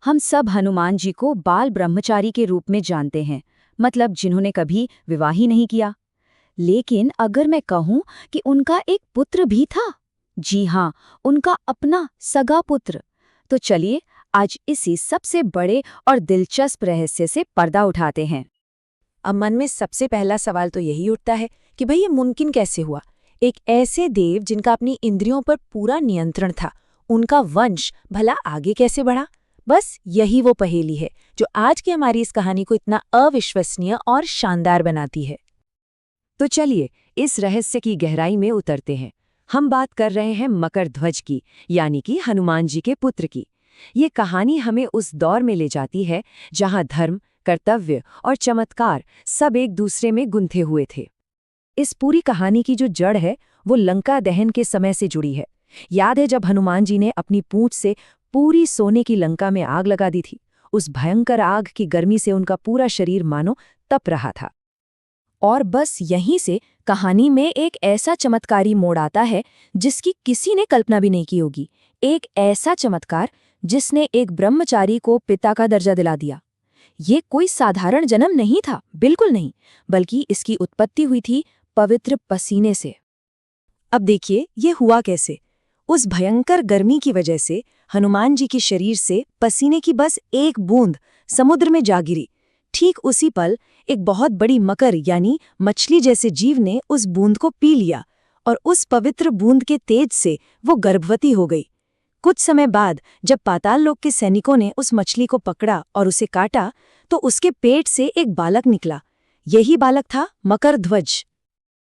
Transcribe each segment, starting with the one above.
हम सब हनुमान जी को बाल ब्रह्मचारी के रूप में जानते हैं, मतलब जिन्होंने कभी विवाह ही नहीं किया। लेकिन अगर मैं कहूं कि उनका एक पुत्र भी था, जी हाँ, उनका अपना सगा पुत्र, तो चलिए आज इसी सबसे बड़े और दिलचस्प रहस्य से पर्दा उठाते हैं। अब मन में सबसे पहला सवाल तो यही उठता है कि भाई ये मुमकिन कैसे हुआ। एक ऐसे देव जिनका अपनी इंद्रियों पर पूरा नियंत्रण था, उनका वंश भला आगे कैसे बढ़ा। बस यही वो पहेली है जो आज की हमारी इस कहानी को इतना अविश्वसनीय और शानदार बनाती है। तो चलिए इस रहस्य की गहराई में उतरते हैं। हम बात कर रहे हैं मकर ध्वज की, यानी कि हनुमान जी के पुत्र की। ये कहानी हमें उस दौर में ले जाती है जहां धर्म, कर्तव्य और चमत्कार सब एक दूसरे में गुंथे हुए थे। इस पूरी कहानी की जो जड़ है वो लंका दहन के समय से जुड़ी है। याद है जब हनुमान जी ने अपनी पूंछ से पूरी सोने की लंका में आग लगा दी थी। उस भयंकर आग की गर्मी से उनका पूरा शरीर मानो तप रहा था। और बस यहीं से कहानी में एक ऐसा चमत्कारी मोड़ आता है जिसकी किसी ने कल्पना भी नहीं की होगी। एक ऐसा चमत्कार जिसने एक ब्रह्मचारी को पिता का दर्जा दिला दिया। ये कोई साधारण जन्म नहीं था, बिल्कुल नहीं, बल्कि इसकी उत्पत्ति हुई थी पवित्र पसीने से। अब देखिए ये हुआ कैसे। उस भयंकर गर्मी की वजह से हनुमान जी के शरीर से पसीने की बस एक बूंद समुद्र में जा गिरी। ठीक उसी पल एक बहुत बड़ी मकर यानी मछली जैसे जीव ने उस बूंद को पी लिया और उस पवित्र बूंद के तेज से वो गर्भवती हो गई। कुछ समय बाद जब पाताल लोक के सैनिकों ने उस मछली को पकड़ा और उसे काटा तो उसके पेट से एक बालक निकला। यही बालक था मकर ध्वज।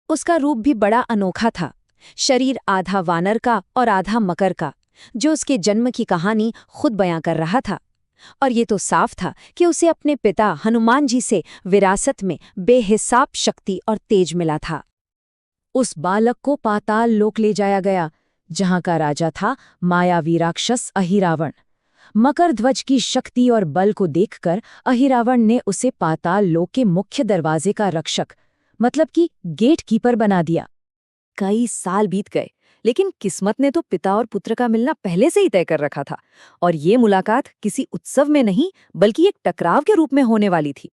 उसका रूप भी बड़ा अनोखा था, शरीर आधा वानर का और आधा मकर का, जो उसके जन्म की कहानी खुद बयां कर रहा था। और ये तो साफ था कि उसे अपने पिता हनुमान जी से विरासत में बेहिसाब शक्ति और तेज मिला था। उस बालक को पाताल लोक ले जाया गया, जहां का राजा था मायावी राक्षस अहिरावण। मकर ध्वज की शक्ति और बल को देखकर अहिरावण ने उसे पाताल लोक के मुख्य दरवाजे का रक्षक, मतलब कि गेट कीपर बना दिया। कई साल बीत गए, लेकिन किस्मत ने तो पिता और पुत्र का मिलना पहले से ही तय कर रखा था, और ये मुलाकात किसी उत्सव में नहीं बल्कि एक टकराव के रूप में होने वाली थी।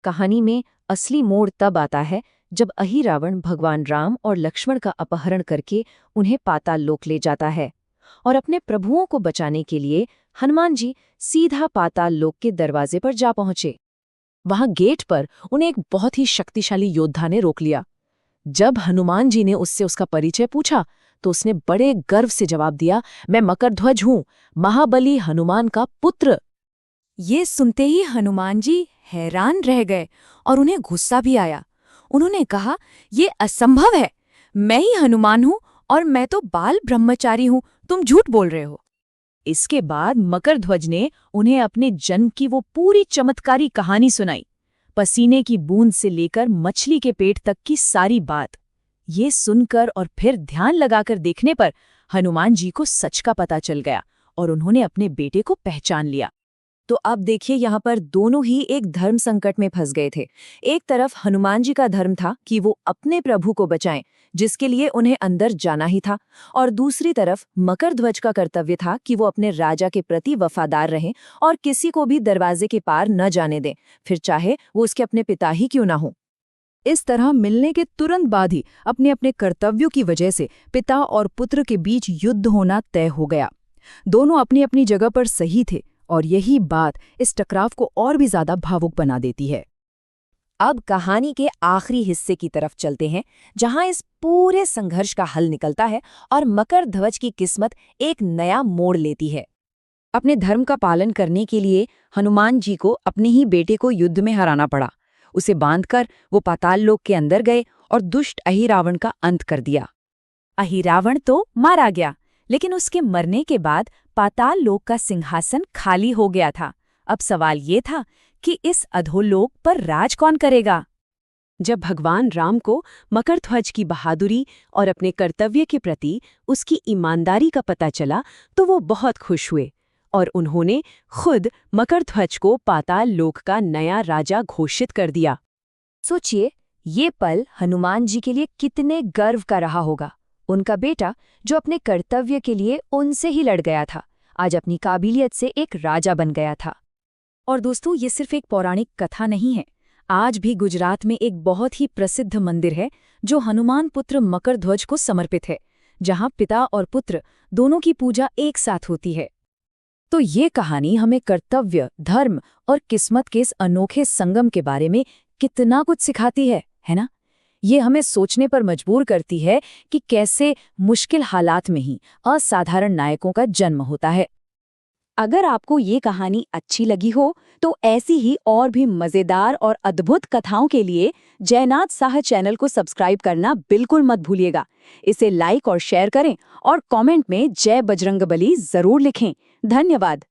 कहानी में असली मोड़ तब आता है जब अहिरावण भगवान राम और लक्ष्मण का अपहरण करके उन्हें पाताल लोक ले जाता है, और अपने प्रभुओं को बचाने के लिए हनुमान जी सीधा पाताल लोक के दरवाजे पर जा पहुंचे। वहां गेट पर उन्हें एक बहुत ही शक्तिशाली योद्धा ने रोक लिया। जब हनुमान जी ने उससे उसका परिचय पूछा तो उसने बड़े गर्व से जवाब दिया, मैं मकरध्वज हूं, महाबली हनुमान का पुत्र। ये सुनते ही हनुमान जी हैरान रह गए और उन्हें गुस्सा भी आया। उन्होंने कहा, ये असंभव है, मैं ही हनुमान हूं और मैं तो बाल ब्रह्मचारी हूं, तुम झूठ बोल रहे हो। इसके बाद मकरध्वज ने उन्हें अपने जन्म की वो पूरी चमत्कारी कहानी सुनाई, पसीने की बूंद से लेकर मछली के पेट तक की सारी बात। ये सुनकर और फिर ध्यान लगाकर देखने पर हनुमान जी को सच का पता चल गया और उन्होंने अपने बेटे को पहचान लिया। तो अब देखिए यहाँ पर दोनों ही एक धर्म संकट में फंस गए थे। एक तरफ हनुमान जी का धर्म था कि वो अपने प्रभु को बचाएं, जिसके लिए उन्हें अंदर जाना ही था, और दूसरी तरफ मकरध्वज का कर्तव्य था कि वो अपने राजा के प्रति वफादार रहें और किसी को भी दरवाजे के पार न जाने दें, फिर चाहे वो उसके अपने पिता ही क्यों ना हो। इस तरह मिलने के तुरंत बाद ही अपने अपने कर्तव्यों की वजह से पिता और पुत्र के बीच युद्ध होना तय हो गया। दोनों अपनी अपनी जगह पर सही थे और यही बात इस टकराव को और भी ज्यादा भावुक बना देती है। अब कहानी के आखिरी हिस्से की तरफ चलते हैं, जहां इस पूरे संघर्ष का हल निकलता है और मकरध्वज की किस्मत एक नया मोड़ लेती है। अपने धर्म का पालन करने के लिए हनुमान जी को अपने ही बेटे को युद्ध में हराना पड़ा। उसे बांधकर वो पाताल लोक के अंदर गए और दुष्ट अहिरावण का अंत कर दिया। अहिरावण तो मारा गया, लेकिन उसके मरने के बाद पाताल लोक का सिंहासन खाली हो गया था। अब सवाल ये था कि इस अधोलोक पर राज कौन करेगा। जब भगवान राम को मकरध्वज की बहादुरी और अपने कर्तव्य के प्रति उसकी ईमानदारी का पता चला तो वो बहुत खुश हुए और उन्होंने खुद मकरध्वज को पाताल लोक का नया राजा घोषित कर दिया। सोचिए, ये पल हनुमान जी के लिए कितने गर्व का रहा होगा। उनका बेटा, जो अपने कर्तव्य के लिए उनसे ही लड़ गया था, आज अपनी काबिलियत से एक राजा बन गया था। और दोस्तों, ये सिर्फ एक पौराणिक कथा नहीं है। आज भी गुजरात में एक बहुत ही प्रसिद्ध मंदिर है जो हनुमान पुत्र मकरध्वज को समर्पित है, जहां पिता और पुत्र दोनों की पूजा एक साथ होती है। तो ये कहानी हमें कर्तव्य, धर्म और किस्मत के इस अनोखे संगम के बारे में कितना कुछ सिखाती है ना? ये हमें सोचने पर मजबूर करती है कि कैसे मुश्किल हालात में ही असाधारण नायकों का जन्म होता है। अगर आपको ये कहानी अच्छी लगी हो तो ऐसी ही और भी मजेदार और अद्भुत कथाओं के लिए जयनाथ साह चैनल को सब्सक्राइब करना बिल्कुल मत भूलिएगा। इसे लाइक और शेयर करें और कमेंट में जय बजरंगबली जरूर लिखें। धन्यवाद।